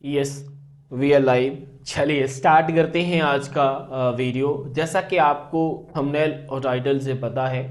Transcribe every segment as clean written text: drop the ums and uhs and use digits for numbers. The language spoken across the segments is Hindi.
Yes, we are live. चलिए स्टार्ट करते हैं आज का वीडियो। जैसा कि आपको थंबनेल और टाइटल से पता है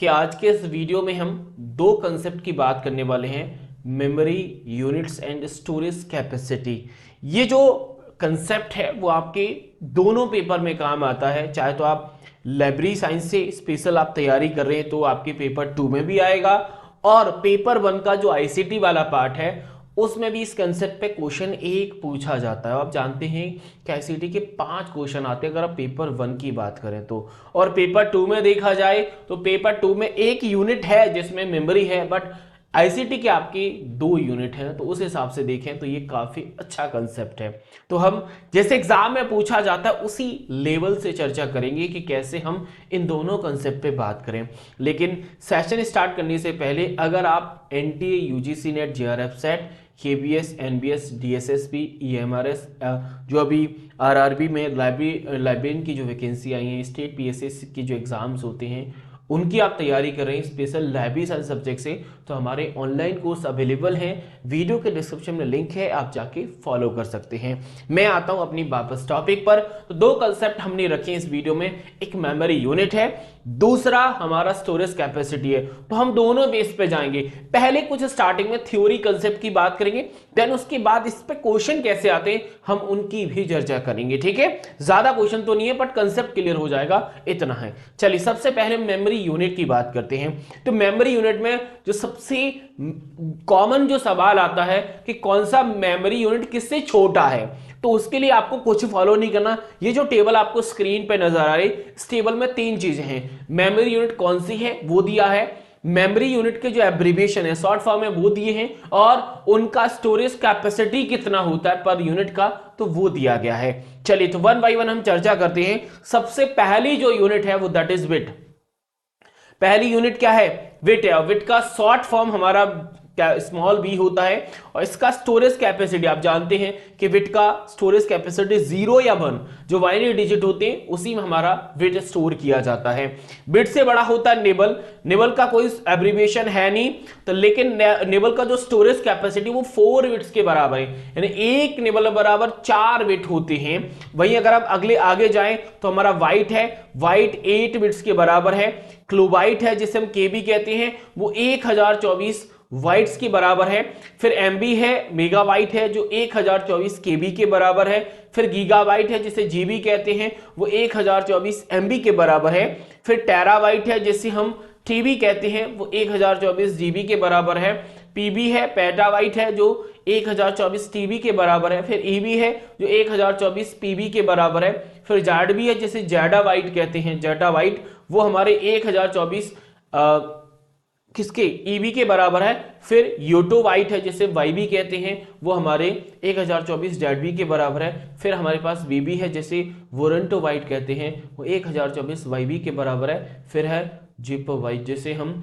कि आज के इस वीडियो में हम दो कंसेप्ट की बात करने वाले हैं, memory units and storage capacity. ये जो कंसेप्ट है वो आपके दोनों पेपर में काम आता है, चाहे तो आप लाइब्रेरी साइंस से स्पेशल आप तैयारी कर रहे हैं तो आपके पेपर 2 में भी आएगा, और पेपर 1 का जो आईसीटी वाला पार्ट है उसमें भी इस कंसेप्ट पे क्वेश्चन एक पूछा जाता है। आप जानते हैं कि आईसीटी के 5 क्वेश्चन आते हैं अगर आप पेपर 1 की बात करें तो, और पेपर 2 में देखा जाए तो पेपर 2 में एक यूनिट है जिसमें मेमोरी है, बट आईसीटी के आपके 2 यूनिट हैं, तो उस हिसाब से देखें तो ये काफी अच्छा कंसेप्ट है। तो हम जैसे एग्जाम में पूछा जाता है उसी लेवल से चर्चा करेंगे कि कैसे हम इन दोनों कंसेप्ट पे बात करें। लेकिन सेशन स्टार्ट करने से पहले अगर आप NTA, UGC net, JRF set, KBS, NBS, DSSB, EMRS, जो अभी आरआरबी में लाइब्रेरियन की जो वैकेंसी आई है, स्टेट पीएसएस की जो एग्जाम्स होते हैं उनकी आप तैयारी कर रहे हैं स्पेशल लाइब्रेरी साइंस सब्जेक्ट से, तो हमारे ऑनलाइन कोर्स अवेलेबल हैं। वीडियो के डिस्क्रिप्शन में लिंक है, आप जाके फॉलो कर सकते हैं। मैं आता हूं अपनी वापस टॉपिक पर। तो दो कंसेप्ट हमने रखे इस वीडियो में, एक मेमोरी यूनिट है, दूसरा हमारा स्टोरेज कैपेसिटी है। तो हम दोनों बेस पे जाएंगे। पहले कुछ स्टार्टिंग में थ्योरी कंसेप्ट की बात करेंगे, देन उसके बाद इस पे क्वेश्चन कैसे आते हैं हम उनकी भी चर्चा करेंगे। ठीक है, ज्यादा क्वेश्चन तो नहीं है बट कंसेप्ट क्लियर हो जाएगा, इतना है। चलिए सबसे पहले मेमोरी यूनिट की बात करते हैं। तो मेमोरी यूनिट में जो सबसे कॉमन जो सवाल आता है कि कौन सा मेमोरी यूनिट किससे छोटा है, तो उसके लिए आपको कुछ फॉलो नहीं करना। ये जो टेबल आपको स्क्रीन पे नजर आ रही, इस टेबल में 3 चीजें हैं। मेमोरी यूनिट कौन सी है वो दिया है, मेमोरी यूनिट के जो एब्रिविएशन है शॉर्ट फॉर्म में वो दिए हैं, और उनका स्टोरेज कैपेसिटी कितना होता है पर यूनिट का, तो वो दिया गया है। चलिए तो वन बाय वन हम चर्चा करते हैं। सबसे पहली जो यूनिट है वो दैट इज बिट। पहली यूनिट क्या है? विट है, और विट का शॉर्ट फॉर्म हमारा स्मॉल बी होता है, और इसका स्टोरेज कैपेसिटी आप जानते हैं कि विट का स्टोरेज कैपेसिटी 0 या 1 जो बाइनरी डिजिट होते हैं उसी में हमारा विट स्टोर किया जाता है। बिट से बड़ा होता है नेबल। नेबल का कोई एब्रिविएशन है नहीं, तो लेकिन नेबल का जो स्टोरेज कैपेसिटी वो 4 बिट्स के बराबर है, यानी एक नेबल बराबर 4 बिट होते हैं। वहीं अगर आप अगले आगे जाएं तो हमारा वाइट है, वाइट 8 बिट्स के बराबर है। क्लोबाइट है जिसे हम केबी कहते हैं, वो 1024 वाइट्स के बराबर है। फिर एमबी है, मेगाबाइट है जो 1024 केबी के बराबर है। फिर गीगाबाइट है जिसे जीबी कहते हैं, वो 1024 एमबी के बराबर है। फिर टेराबाइट है जिसे हम टीबी कहते हैं, वो 1024 जीबी के बराबर है। पीबी है, पेटाबाइट है जो 1024 टीबी के बराबर है। फिर ईबी है जो 1024 पीबी के बराबर है। फिर जेडबी है जिसे जेडाबाइट कहते हैं, जेटाबाइट, वो हमारे 1024 किसके ईबी के बराबर है। फिर योटोबाइट है जिसे वाईबी कहते हैं, वो हमारे 1024 जेडबी के बराबर है। फिर हमारे पास वीबी है जिसे वोरेंटोबाइट कहते हैं, वो 1024 वाईबी के बराबर है। फिर है जिपोबाइट जिसे हम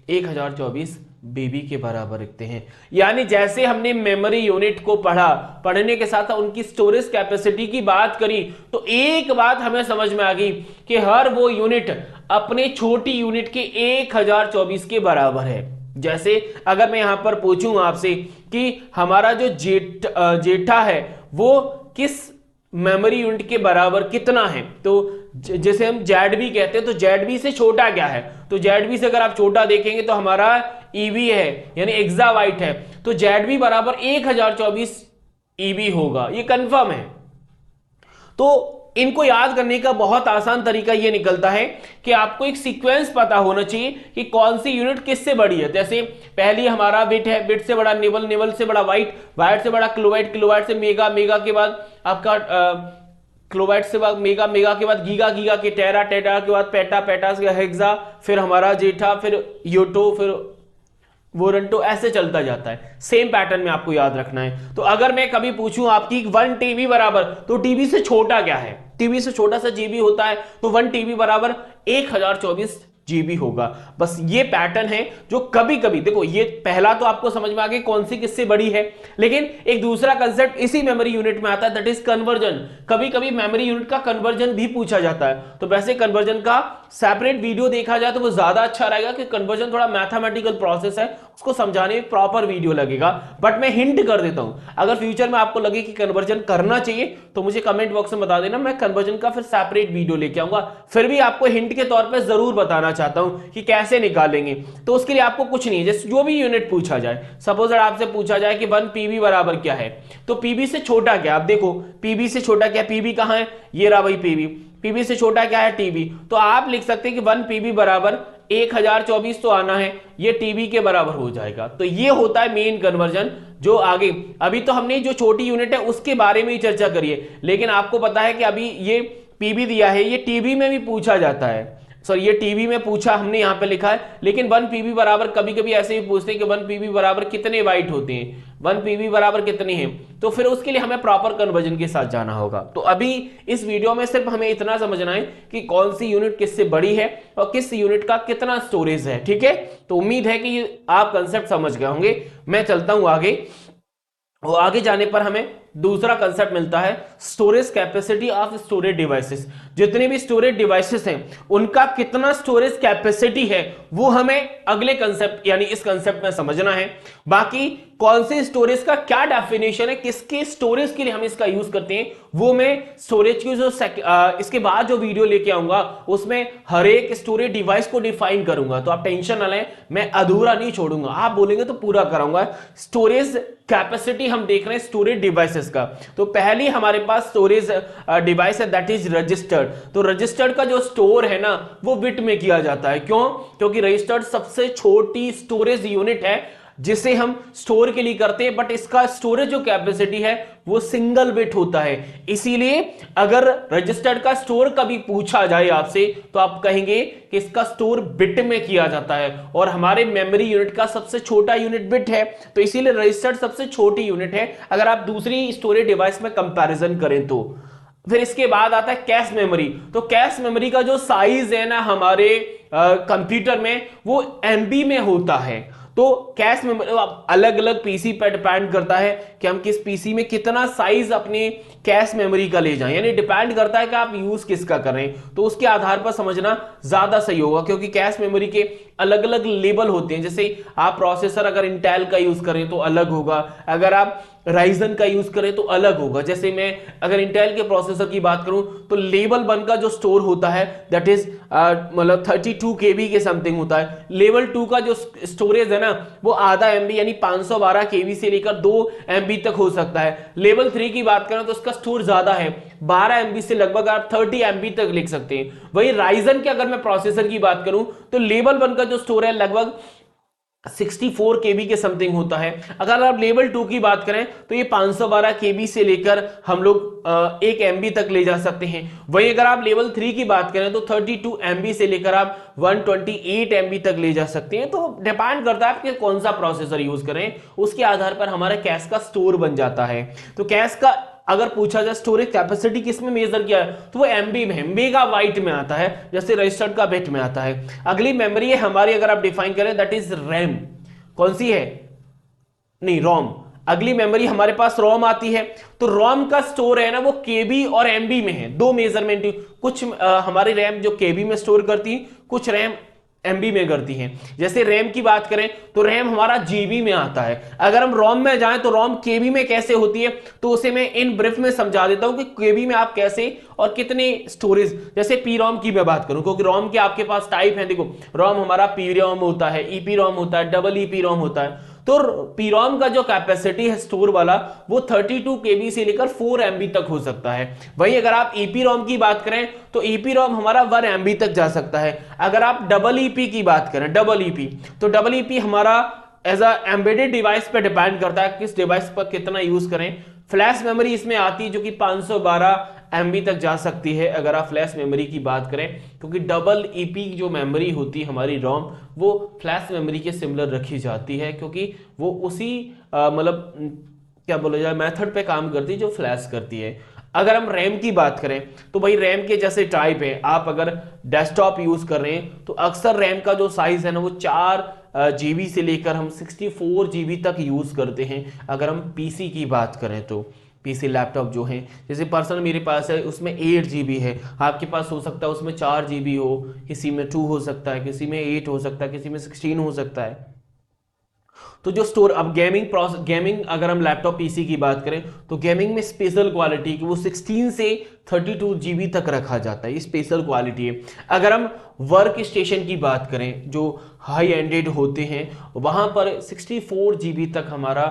1024 बीबी के बराबर रखते हैं। यानी जैसे हमने मेमोरी यूनिट को पढ़ने के साथ उनकी स्टोरेज कैपेसिटी की बात करी, तो एक बात हमें समझ में आ गई कि हर वो यूनिट अपने छोटी यूनिट के 1024 के बराबर है। जैसे अगर मैं यहां पर पूछूं आपसे कि हमारा जो जेठा है वो किस मेमोरी यूनिट के बराबर कितना है, तो जैसे हम जेडबी कहते हैं, तो जेडबी से छोटा क्या है, तो जेडबी से अगर आप छोटा देखेंगे तो हमारा ईबी है यानी एक्साबाइट है, तो जेडबी बराबर 1024 ईबी होगा, ये कंफर्म है। तो इनको याद करने का बहुत आसान तरीका ये निकलता है कि आपको एक सीक्वेंस पता होना चाहिए कि कौन सी यूनिट किससे बड़ी है। जैसे पहली हमारा बिट है, बिट से बड़ा नेबल, नेबल से बड़ा वाइट, वाइट से बड़ा क्लोबाइट, क्लोबाइट से मेगा, मेगा के बाद आपका क्लोबाइट से बाद मेगा, मेगा के बाद गीगा, गीगा के टेरा, टेरा के बाद पेटा, पेटा से हेक्सा, फिर हमारा जेठा, फिर योटो, फिर वोरंटो, ऐसे चलता जाता है। सेम पैटर्न में आपको याद रखना है। तो अगर मैं कभी पूछूं आपकी 1 टीबी बराबर, तो टीबी से छोटा क्या है, टीबी से छोटा सा जीबी होता है, तो 1 टीबी बराबर 1024 जीबी होगा। बस ये पैटर्न है जो कभी कभी, देखो ये पहला तो आपको समझ में आ गया कौन सी किससे बड़ी है, लेकिन एक दूसरा कंसेप्ट इसी मेमोरी यूनिट में आता है, दैट इज कन्वर्जन। कभी कभी मेमोरी यूनिट का कन्वर्जन भी पूछा जाता है, तो वैसे कन्वर्जन का सेपरेट वीडियो देखा जाए तो वो ज्यादा अच्छा रहेगा कि कन्वर्जन थोड़ा मैथमेटिकल प्रोसेस है, उसको समझाने में प्रॉपर वीडियो लगेगा, बट मैं हिंट कर देता हूं, अगर फ्यूचर में आपको लगे कि कन्वर्जन करना चाहिए तो मुझे कमेंट बॉक्स में बता देना, मैं कन्वर्जन का फिर सेपरेट वीडियो लेके आऊंगा। फिर भी आपको हिंट के तौर पे जरूर बताना चाहता हूं कि कैसे निकालेंगे। तो उसके लिए आपको कुछ नहीं है, जैसे जो भी यूनिट पूछा जाए, सपोज आपसे पूछा जाए कि 1 पीबी बराबर क्या है, तो पीबी से छोटा क्या, आप देखो पीबी से छोटा क्या, पीबी कहां है, ये रहा भाई पीबी, पीबी से छोटा क्या है टीबी, तो आप लिख सकते हैं कि 1 पीबी बराबर 1024 तो आना है, ये टीबी के बराबर हो जाएगा। तो ये होता है मेन कन्वर्जन। जो आगे अभी तो हमने जो छोटी यूनिट है उसके बारे में ही चर्चा करिए, लेकिन आपको पता है कि अभी ये पीबी दिया है, ये टीबी में भी पूछा जाता है, सॉरी ये टीबी में पूछा हमने यहां पे लिखा है, लेकिन 1 पीबी बराबर कभी कभी ऐसे ही पूछते हैं कि 1 पीबी बराबर कितने बाइट होते हैं, 1 पीबी बराबर कितने हैं, तो फिर उसके लिए हमें प्रॉपर कन्वर्जन के साथ जाना होगा। तो अभी इस वीडियो में सिर्फ हमें इतना समझना है कि कौन सी यूनिट किससे बड़ी है और किस यूनिट का कितना स्टोरेज है, ठीक है। तो उम्मीद है कि आप कंसेप्ट समझ गए होंगे। मैं चलता हूं आगे, और आगे जाने पर हमें दूसरा कंसेप्ट मिलता है storage capacity of storage devices. जितने भी स्टोरेज डिवाइसेस हैं उनका कितना स्टोरेज कैपेसिटी है वो हमें अगले कंसेप्ट यानी इस कंसेप्ट में समझना है। बाकी कौन से स्टोरेज का क्या डेफिनेशन है, किसके स्टोरेज के लिए हम इसका यूज करते हैं, वो मैं स्टोरेज की जो इसके बाद जो वीडियो लेके आऊंगा उसमें हर एक स्टोरेज डिवाइस को डिफाइन करूंगा। तो आप टेंशन ना लें, मैं अधूरा नहीं छोड़ूंगा, आप बोलेंगे तो पूरा कराऊंगा। स्टोरेज कैपेसिटी हम देख रहे हैं स्टोरेज डिवाइसेस का। तो पहली हमारे पास स्टोरेज डिवाइस है दैट इज रजिस्टर्ड। तो रजिस्टर्ड का जो स्टोर है ना वो बिट में किया जाता है। क्यों? क्योंकि रजिस्टर्ड सबसे छोटी स्टोरेज यूनिट है जिसे हम स्टोर के लिए करते हैं, बट इसका स्टोरेज जो कैपेसिटी है वो सिंगल बिट होता है। इसीलिए अगर रजिस्टर्ड का स्टोर कभी पूछा जाए आपसे तो आप कहेंगे कि इसका स्टोर बिट में किया जाता है, और हमारे मेमोरी यूनिट का सबसे छोटा यूनिट बिट है, तो इसीलिए रजिस्टर्ड सबसे छोटी यूनिट है अगर आप दूसरी स्टोरेज डिवाइस में कंपैरिजन करें तो। फिर इसके बाद आता है कैश मेमोरी। तो कैश मेमोरी का जो साइज है ना हमारे कंप्यूटर में वो एमबी में होता है। तो कैश मेमोरी अलग अलग पीसी पर डिपेंड करता है कि हम किस पीसी में कितना साइज अपने कैश मेमोरी का ले जाएं, यानी डिपेंड करता है कि आप यूज किसका कर रहे हैं। तो उसके आधार पर समझना ज्यादा सही होगा, क्योंकि कैश मेमोरी के अलग अलग लेबल होते हैं। जैसे आप प्रोसेसर अगर इंटेल का यूज करें तो अलग होगा, अगर आप राइजन का यूज करें तो अलग होगा। जैसे मैं अगर इंटेल के प्रोसेसर की बात करूं तो लेवल 1 का जो स्टोर होता है दैट इज मतलब 32 केबी के समथिंग होता है। लेवल 2 का जो स्टोरेज है ना वो आधा एमबी यानी 512 केबी से लेकर 2 एमबी तक हो सकता है। लेवल 3 की बात करें तो उसका स्टोर ज्यादा है, 12 एमबी से लगभग आप 30 एमबी तक लिख सकते हैं। वही राइजन के अगर मैं प्रोसेसर की बात करूं तो लेवल 1 का जो स्टोर है लगभग 64 केबी के समथिंग होता है। अगर आप लेवल 2 की बात करें तो ये 512 केबी से लेकर हम लोग 1 एमबी तक ले जा सकते हैं। वहीं अगर आप लेवल 3 की बात करें तो 32 एमबी से लेकर आप 128 एमबी तक ले जा सकते हैं। तो डिपेंड करता है आप कि कौन सा प्रोसेसर यूज करें, उसके आधार पर हमारा कैश का स्टोर बन जाता है। तो कैश का अगर पूछा जाए स्टोरेज कैपेसिटी किसमें मेजर किया है तो वो एमबी में, मेगाबाइट में आता है, जैसे रजिस्टर्ड का बिट में आता है। अगली मेमोरी है हमारी, अगर आप डिफाइन करें दैट इज रैम। कौन सी है? नहीं, रोम। अगली मेमोरी हमारे पास रोम आती है। तो रोम का स्टोर है ना वो केबी और एमबी में है। दो मेजरमेंट, कुछ हमारी रैम जो केबी में स्टोर करती है, कुछ रैम एमबी में करती हैं। जैसे रैम की बात करें तो रैम हमारा जीबी में आता है। अगर हम रोम में जाएं तो रोम केबी में कैसे होती है तो उसे मैं इन ब्रीफ में समझा देता हूं कि केबी में आप कैसे और कितने स्टोरेज। जैसे पी रोम की मैं बात करूं, क्योंकि रोम के आपके पास टाइप है। देखो रोम हमारा पी रोम होता है, ईपी रोम होता है, डबल ईपी रोम होता है। तो पी रोम का जो कैपेसिटी है स्टोर वाला वो 32 केबी से लेकर 4 एमबी तक हो सकता है। वहीं अगर आप ईपी रोम की बात करें तो ईपी रोम हमारा 1 एमबी तक जा सकता है। अगर आप डबल ईपी की बात करें, डबल ईपी, तो डबल ईपी हमारा एज अ एम्बेडेड डिवाइस पे डिपेंड करता है किस डिवाइस पर कितना यूज करें। फ्लैश मेमोरी इसमें आती है जो कि 512 एमबी तक जा सकती है अगर आप फ्लैश मेमोरी की बात करें, क्योंकि डबल ईपी जो मेमोरी होती है हमारी रोम वो फ्लैश मेमोरी के सिमिलर रखी जाती है, क्योंकि वो उसी मतलब क्या बोला जाए मेथड पे काम करती है जो फ्लैश करती है। अगर हम रैम की बात करें तो भाई रैम के जैसे टाइप है, आप अगर डेस्कटॉप यूज कर रहे हैं तो अक्सर रैम का जो साइज है ना वो 4 जीबी से लेकर हम 64 जीबी तक यूज करते हैं। अगर हम पीसी की बात करें तो पीसी लैपटॉप जो है, जैसे पर्सनल मेरे पास है उसमें 8 जीबी है, आपके पास हो सकता है उसमें 4 जीबी हो, किसी में 2 हो सकता है, किसी में 8 हो सकता है, किसी में 16 हो सकता है। तो जो स्टोर, अब गेमिंग अगर हम लैपटॉप पीसी की बात करें तो गेमिंग में स्पेशल क्वालिटी कि वो 16 से 32 जीबी तक रखा जाता है, ये स्पेशल क्वालिटी है। अगर हम वर्क स्टेशन की बात करें जो हाई एंडेड होते हैं वहां पर 64 जीबी तक हमारा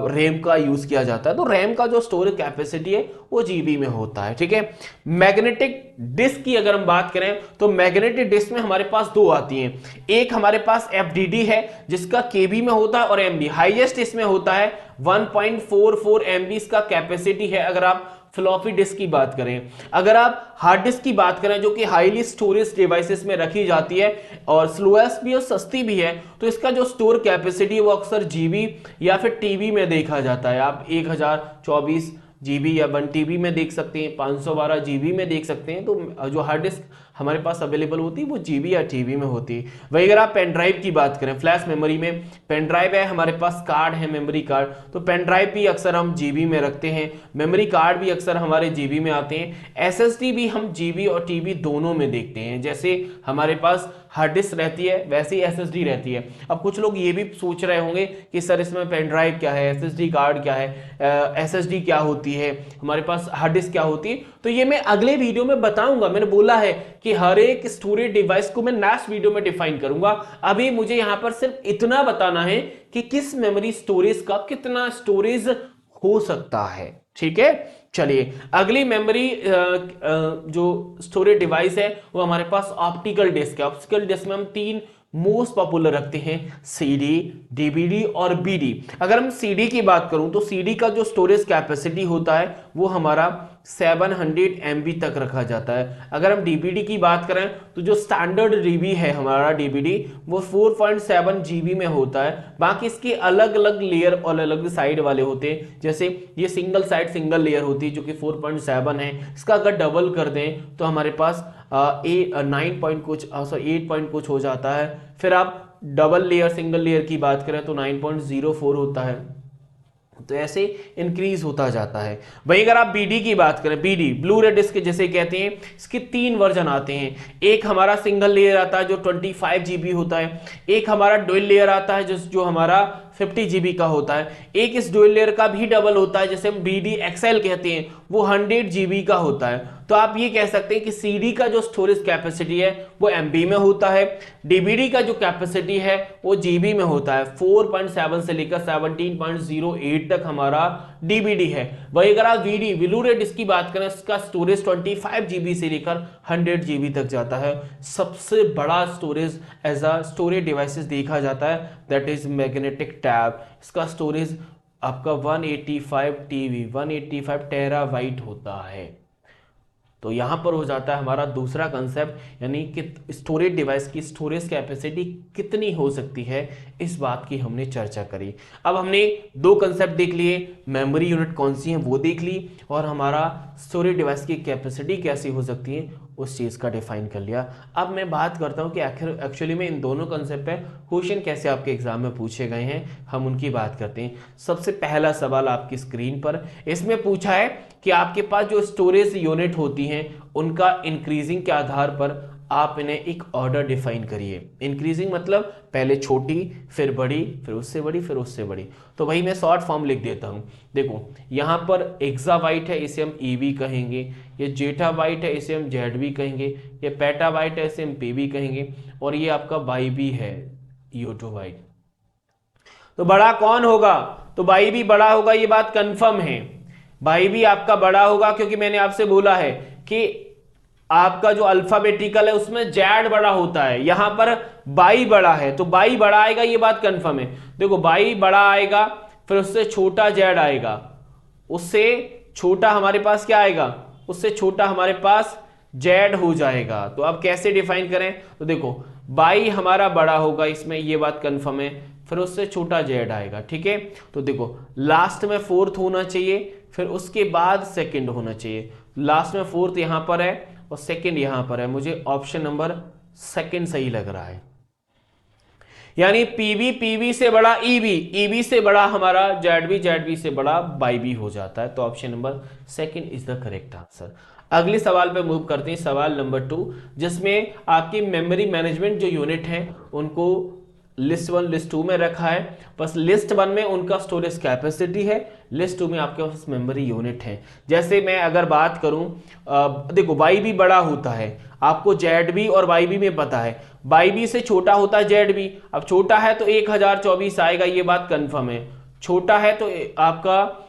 रैम का यूज किया जाता है। तो रैम का जो स्टोरेज कैपेसिटी है वो जीबी में होता है, ठीक है। मैग्नेटिक डिस्क की अगर हम बात करें तो मैग्नेटिक डिस्क में हमारे पास दो आती हैं, एक हमारे पास एफडीडी है जिसका केबी में होता है और एमबी, हाईएस्ट इसमें होता है 1.44 एमबी इसका कैपेसिटी है अगर आप फ्लॉपी डिस्क की बात करें। अगर आप हार्ड डिस्क की बात करें जो कि हाईली स्टोरेज डिवाइसेस में रखी जाती है और स्लोएस्ट भी और सस्ती भी है, तो इसका जो स्टोर कैपेसिटी है वो अक्सर जीबी या फिर टीबी में देखा जाता है। आप 1024 जीबी या 1 टीबी में देख सकते हैं, 512 जीबी में देख सकते हैं। तो जो हार्ड डिस्क हमारे पास अवेलेबल होती है वो जीबी या टीबी में होती है। वही अगर आप पेन ड्राइव की बात करें, फ्लैश मेमोरी में पेन ड्राइव है हमारे पास, कार्ड है मेमोरी कार्ड, तो पेन ड्राइव भी अक्सर हम जीबी में रखते हैं, मेमोरी कार्ड भी अक्सर हमारे जीबी में आते हैं, एसएसडी भी हम जीबी और टीबी दोनों में देखते हैं। जैसे हमारे पास हार्ड डिस्क रहती है वैसे ही एसएसडी रहती है। अब कुछ लोग ये भी सोच रहे होंगे कि सर इसमें पेन ड्राइव क्या है, एसएसडी कार्ड क्या है, एसएसडी क्या होती है, हमारे पास हार्ड डिस्क क्या होती है, तो ये मैं अगले वीडियो में बताऊंगा। मैंने बोला है कि हर एक स्टोरेज डिवाइस को मैं नेक्स्ट वीडियो में डिफाइन करूंगा। अभी मुझे यहां पर सिर्फ इतना बताना है कि किस मेमोरी स्टोरेज का कितना स्टोरेज हो सकता है, ठीक है। चलिए अगली मेमोरी जो स्टोरेज डिवाइस है वो हमारे पास ऑप्टिकल डिस्क है। ऑप्टिकल डिस्क में हम तीन मोस्ट पॉपुलर रखते हैं, सीडी, डीवीडी और बीडी। अगर हम सीडी की बात करूं तो सीडी का जो स्टोरेज कैपेसिटी होता है वो हमारा 700 MB तक रखा जाता है। अगर हम डीवीडी की बात करें तो जो स्टैंडर्ड डीबी है हमारा डीवीडी वो 4.7 GB में होता है। बाकी इसके अलग अलग लेयर और अलग साइड वाले होते हैं, जैसे ये सिंगल साइड सिंगल लेयर होती है जो कि 4.7 है। इसका अगर डबल कर दें तो हमारे पास 9 पॉइंट कुछ 8 पॉइंट कुछ हो जाता है। फिर आप डबल लेयर सिंगल लेयर की बात करें तो 9.04 होता है। तो ऐसे इंक्रीज होता जाता है। वहीं अगर आप बीडी की बात करें, बीडी ब्लू रे डिस्क जैसे कहते हैं, इसके 3 वर्जन आते हैं। एक हमारा सिंगल लेयर आता है जो 25 GB होता है, एक हमारा डुअल लेयर आता है जो हमारा 50 GB का होता है, एक इस डुअल लेयर का भी डबल होता है जिसे हम बीडी एक्सएल कहते हैं, वो 100 GB का होता है। तो आप ये कह सकते हैं कि सीडी का जो स्टोरेज कैपेसिटी है वो एमबी में होता है, डीवीडी का जो कैपेसिटी है वो जीबी में होता है। 4.7 से लेकर 17.08 तक हमारा डीवीडी है। वही अगर आप वीडी ब्लू रे डिस्क की बात करें, इसका स्टोरेज 25 GB से लेकर 100 GB तक जाता है। सबसे बड़ा storage as a storage devices देखा जाता है दैट इज मैग्नेटिक टैब। इसका स्टोरेज आपका 185 TB 185 टेराबाइट होता है। तो यहां पर हो जाता है हमारा दूसरा कंसेप्ट, यानी कि स्टोरेज डिवाइस की स्टोरेज कैपेसिटी कितनी हो सकती है, इस बात की हमने चर्चा करी। अब हमने 2 कंसेप्ट देख लिए, मेमोरी यूनिट कौन सी है वो देख ली और हमारा स्टोरेज डिवाइस की कैपेसिटी कैसी हो सकती है उस चीज़ का डिफाइन कर लिया। अब मैं बात करता हूं कि एक्चुअली में इन दोनों कंसेप्ट पे क्वेश्चन कैसे आपके एग्जाम में पूछे गए हैं, हम उनकी बात करते हैं। सबसे पहला सवाल आपकी स्क्रीन पर, इसमें पूछा है कि आपके पास जो स्टोरेज यूनिट होती हैं उनका इंक्रीजिंग के आधार पर आप इन्हें एक ऑर्डर डिफाइन करिए। इंक्रीजिंग मतलब पहले छोटी फिर बड़ी फिर उससे बड़ी फिर उससे बड़ी। तो वही मैं शॉर्ट फॉर्म लिख देता हूं। देखो यहां पर एक्साबाइट है, इसे हम ईबी कहेंगे, ये जेटाबाइट है इसे हम जेडबी कहेंगे, ये पेटाबाइट है इसे हम पीबी कहेंगे, और ये आपका बाईबी है यूटोबाइट। तो बड़ा कौन होगा? तो बाईबी बड़ा होगा, ये बात कंफर्म है। बाईबी आपका बड़ा होगा क्योंकि मैंने आपसे बोला है कि आपका जो अल्फाबेटिकल है उसमें जेड बड़ा होता है, यहां पर बाई बड़ा है तो बाई बड़ा आएगा, ये बात कंफर्म है। देखो बाई बड़ा आएगा फिर उससे छोटा जेड आएगा, उससे छोटा हमारे पास क्या आएगा, उससे छोटा हमारे पास जेड हो जाएगा। तो अब कैसे डिफाइन करें? तो देखो बाई हमारा बड़ा होगा इसमें, ये बात कंफर्म है, फिर उससे छोटा जेड आएगा, ठीक है। तो देखो लास्ट में 4th होना चाहिए, फिर उसके बाद सेकंड होना चाहिए। लास्ट में 4th यहां पर है और सेकंड यहां पर है, मुझे ऑप्शन नंबर सेकंड सही लग रहा है। यानी पीबी पीबी से बड़ा ईबी, ईबी से बड़ा हमारा जेडबी, जेडबी से बड़ा बाईबी हो जाता है। तो option number second is the correct answer. अगले सवाल पे मूव करते हैं, सवाल नंबर 2, जिसमें आपकी मेमोरी मैनेजमेंट जो यूनिट है उनको लिस्ट 1 लिस्ट 2 में रखा है, बस लिस्ट 1 में उनका स्टोरेज कैपेसिटी है, लिस्ट 2 में आपके पास मेमोरी यूनिट है। जैसे मैं अगर बात करूं, देखो वाई भी बड़ा होता है, आपको जेड बी और वाई बी में पता है, वाई बी से छोटा होता है जेड बी। अब छोटा है तो 1024 आएगा, ये बात कंफर्म है। छोटा है तो आपका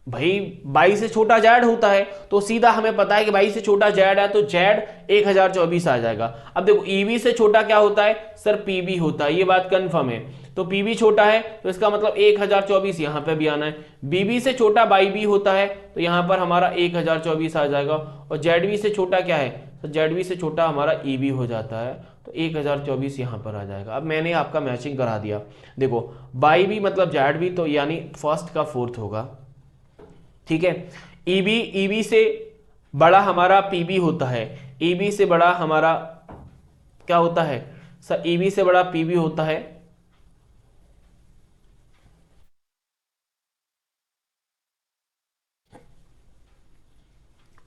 भाई 22 से छोटा जेड होता है, तो सीधा हमें पता है कि 22 से छोटा जेड है तो जेड 1024 आ जाएगा। अब देखो ईवी से छोटा क्या होता है सर, पीबी होता है, ये बात कंफर्म है। तो पीबी छोटा है तो इसका मतलब 1024 यहां पे भी आना है। बीबी से छोटा बाई बी होता है तो यहां पर हमारा 1024 आ जाएगा। और जेडबी से छोटा क्या है, तो जेडबी से छोटा हमारा ईबी हो जाता है, तो 1024 यहां पर आ जाएगा। अब मैंने आपका मैचिंग करा दिया। देखो बाई बी मतलब जेड बी, तो यानी फर्स्ट का फोर्थ होगा, ठीक है। ईबी से बड़ा हमारा पीबी होता है, ईबी से बड़ा हमारा क्या होता है सर, ईबी से बड़ा पीबी होता है।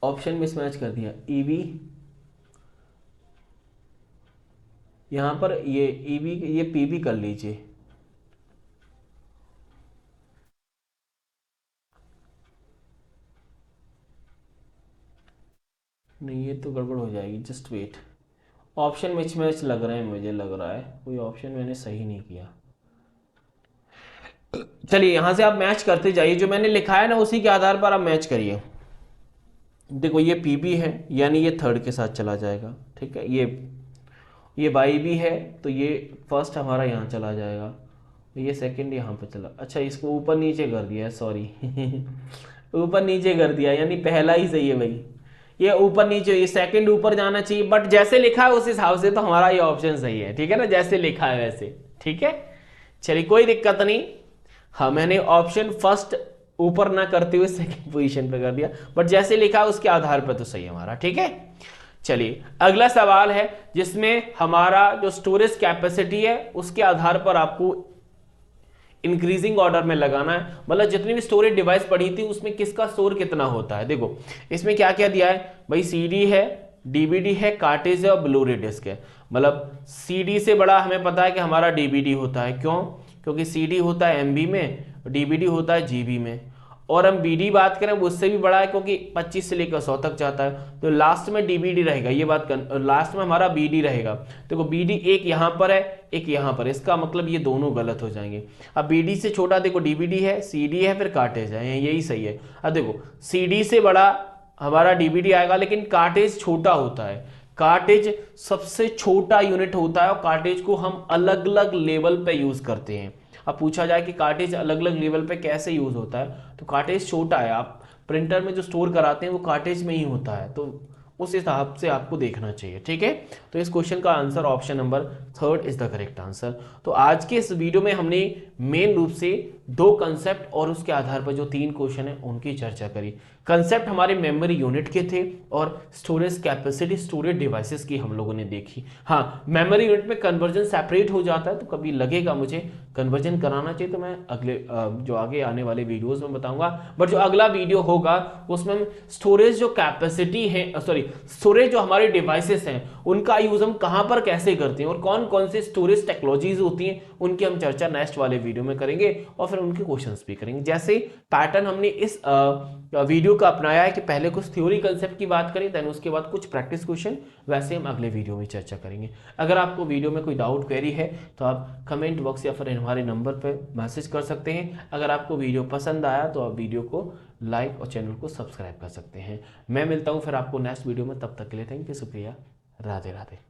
ऑप्शन मिसमैच कर दिया, ईबी यहां पर ये ईबी ये पीबी कर लीजिए। नहीं ये तो गड़बड़ हो जाएगी, जस्ट वेट। ऑप्शन मिसमैच लग रहा है, मुझे लग रहा है कोई ऑप्शन मैंने सही नहीं किया। चलिए यहां से आप मैच करते जाइए, जो मैंने लिखा है ना उसी के आधार पर आप मैच करिए। देखो ये पीबी है यानी ये थर्ड के साथ चला जाएगा, ठीक है। ये वाई भी है तो ये फर्स्ट हमारा यहाँ चला जाएगा, ये सेकंड यहाँ पे चला। अच्छा इसको ऊपर नीचे कर दिया है, सॉरी ऊपर नीचे कर दिया, यानी पहला ही सही है भाई। ये ऊपर नीचे, ये सेकंड ऊपर जाना चाहिए, बट जैसे लिखा है उस हिसाब से तो हमारा ये ऑप्शन सही है, ठीक है ना, जैसे लिखा है वैसे, ठीक है। चलिए कोई दिक्कत नहीं। हाँ मैंने ऑप्शन फर्स्ट ऊपर ना करते हुए सेकंड पोजीशन पे कर दिया, बट जैसे लिखा है उसके आधार पर तो सही है हमारा, ठीक है। चलिए अगला सवाल है जिसमें हमारा जो स्टोरेज कैपेसिटी है उसके आधार पर आपको इंक्रीजिंग ऑर्डर में लगाना है, मतलब जितनी भी स्टोरेज डिवाइस पड़ी थी उसमें किसका स्टोर कितना होता है। देखो इसमें क्या क्या दिया है भाई, सीडी है, डीवीडी है, कार्टेज है और ब्लू रे डिस्क है। मतलब सीडी से बड़ा हमें पता है कि हमारा डीवीडी होता है, क्यों, क्योंकि सीडी होता है एमबी में, डीवीडी होता है जीबी में। और हम बीडी बात करें वो उससे भी बड़ा है क्योंकि 25 से लेकर 100 तक जाता है, तो लास्ट में डीबीडी रहेगा, ये बात लास्ट में हमारा बीडी रहेगा। देखो बीडी एक यहां पर है एक यहां पर, इसका मतलब ये दोनों गलत हो जाएंगे। अब बीडी से छोटा देखो डीबीडी है, सीडी है, फिर कार्टेज है, यही सही है। अब देखो सीडी से बड़ा हमारा डीबीडी आएगा, लेकिन कार्टेज छोटा होता है, कार्टेज सबसे छोटा यूनिट होता है और कार्टेज को हम अलग अलग लेवल पे यूज करते हैं। अब पूछा जाए कि कार्टेज अलग अलग लेवल पे कैसे यूज होता है, तो कार्टेज छोटा है, आप प्रिंटर में जो स्टोर कराते हैं वो कार्टेज में ही होता है, तो उस हिसाब से आपको देखना चाहिए, ठीक है। तो इस क्वेश्चन का answer option number third is the correct answer. तो आज के इस वीडियो में हमने मेन रूप से दो कंसेप्ट और उसके आधार पर जो 3 क्वेश्चन है उनकी चर्चा करी। कंसेप्ट हमारे मेमोरी यूनिट के थे और स्टोरेज कैपेसिटी स्टोरेज डिवाइसेस की हम लोगों ने देखी। हाँ मेमोरी यूनिट में कन्वर्जन सेपरेट हो जाता है, तो कभी लगेगा मुझे कन्वर्जन कराना चाहिए तो मैं अगले जो आगे आने वाले वीडियोस में बताऊंगा। बट जो अगला वीडियो होगा उसमें हम स्टोरेज जो कैपेसिटी है, सॉरी स्टोरेज जो हमारे डिवाइसेस हैं उनका यूज हम कहां पर कैसे करते हैं और कौन कौन से स्टोरेज टेक्नोलॉजीज होती हैं उनकी हम चर्चा नेक्स्ट वाले वीडियो में करेंगे और फिर उनके क्वेश्चंस भी करेंगे। जैसे पैटर्न हमने इस वीडियो का अपनाया है कि पहले कुछ थ्योरी कंसेप्ट की बात करें देन उसके बाद कुछ प्रैक्टिस क्वेश्चन, वैसे हम अगले वीडियो में चर्चा करेंगे। अगर आपको वीडियो में कोई डाउट क्वेरी है तो आप कमेंट बॉक्स या फिर हमारे नंबर पर मैसेज कर सकते हैं। अगर आपको वीडियो पसंद आया तो आप वीडियो को लाइक और चैनल को सब्सक्राइब कर सकते हैं। मैं मिलता हूं फिर आपको नेक्स्ट वीडियो में, तब तक के लिए थैंक यू, शुक्रिया, राधे राधे।